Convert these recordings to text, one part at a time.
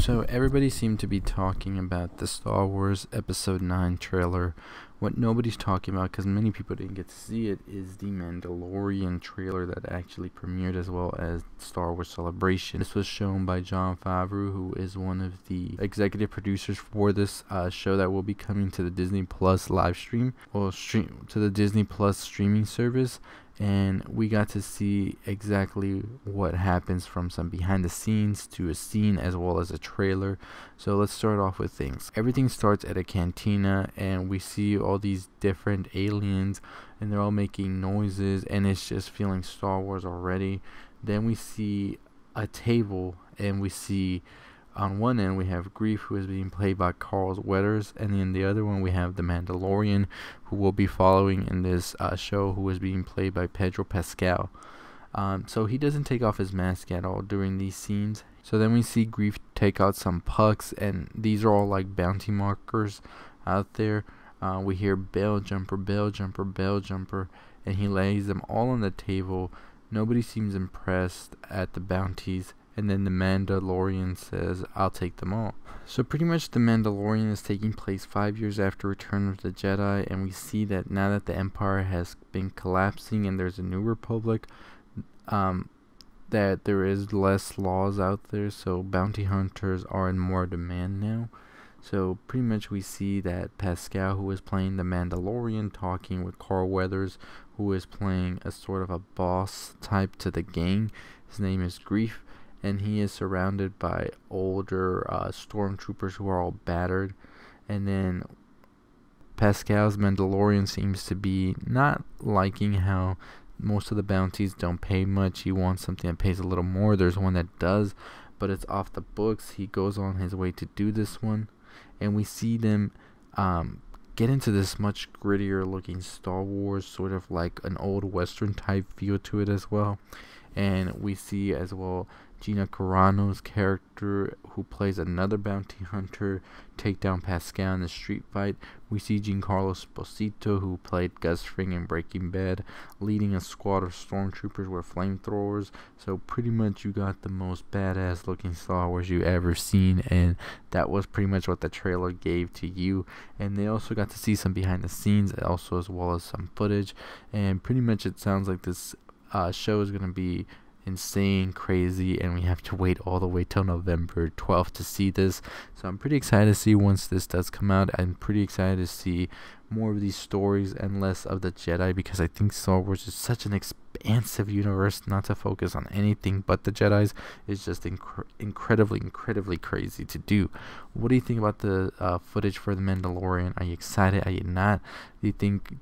So everybody seemed to be talking about the Star Wars Episode 9 trailer. What nobody's talking about, because many people didn't get to see it, is the Mandalorian trailer that actually premiered, as well as Star Wars Celebration. This was shown by Jon Favreau, who is one of the executive producers for this show that will be coming to the Disney Plus live stream, or to the Disney Plus streaming service. And we got to see exactly what happens from some behind the scenes to a scene as well as a trailer. So let's start off with things. Everything starts at a cantina, and we see all these different aliens, and they're all making noises, and it's just feeling Star Wars already. Then we see a table, and we see on one end we have Grief, who is being played by Carl Weathers, and in the other one we have the Mandalorian, who will be following in this show, who is being played by Pedro Pascal. So he doesn't take off his mask at all during these scenes. So then we see Grief take out some pucks, and these are all like bounty markers out there. We hear bell jumper, bell jumper, bell jumper, and he lays them all on the table. Nobody seems impressed at the bounties. And then the Mandalorian says, "I'll take them all." So pretty much the Mandalorian is taking place 5 years after Return of the Jedi, and we see that now that the Empire has been collapsing and there's a new republic, that there is less laws out there, so bounty hunters are in more demand now. So pretty much we see that Pascal, who is playing the Mandalorian, talking with Carl Weathers, who is playing a sort of a boss type to the gang. His name is Grief. And he is surrounded by older stormtroopers who are all battered. And then Pascal's Mandalorian seems to be not liking how most of the bounties don't pay much. He wants something that pays a little more. There's one that does, but it's off the books. He goes on his way to do this one. And we see them get into this much grittier looking Star Wars, sort of like an old Western type feel to it as well. And we see as well Gina Carano's character, who plays another bounty hunter, take down Pascal in the street fight. We see Giancarlo Esposito, who played Gus Fring in Breaking Bad, leading a squad of stormtroopers with flamethrowers. So pretty much you got the most badass looking Star Wars you ever seen, and that was pretty much what the trailer gave to you. And they also got to see some behind the scenes, also as well as some footage. And pretty much it sounds like this show is going to be insane, crazy, and we have to wait all the way till November 12th to see this. So I'm pretty excited to see once this does come out. I'm pretty excited to see more of these stories and less of the Jedi, because I think Star Wars is such an expansive universe. Not to focus on anything but the Jedis is just incredibly crazy to do. What do you think about the footage for the Mandalorian? Are you excited? Are you not? Do you think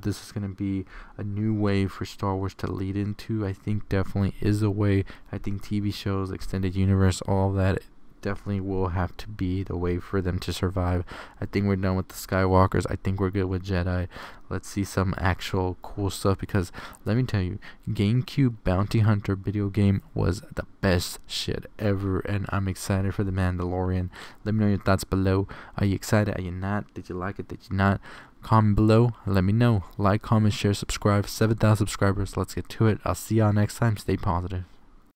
this is going to be a new way for Star Wars to lead into? I think definitely is a way. I think TV shows, extended universe, all of that definitely will have to be the way for them to survive. I think we're done with the Skywalkers. I think we're good with Jedi. Let's see some actual cool stuff, because let me tell you, GameCube Bounty Hunter video game was the best shit ever, and I'm excited for the Mandalorian. Let me know your thoughts below. Are you excited? Are you not? Did you like it? Did you not? Comment below. Let me know. Like, comment, share, subscribe. 7,000 subscribers. Let's get to it. I'll see y'all next time. Stay positive.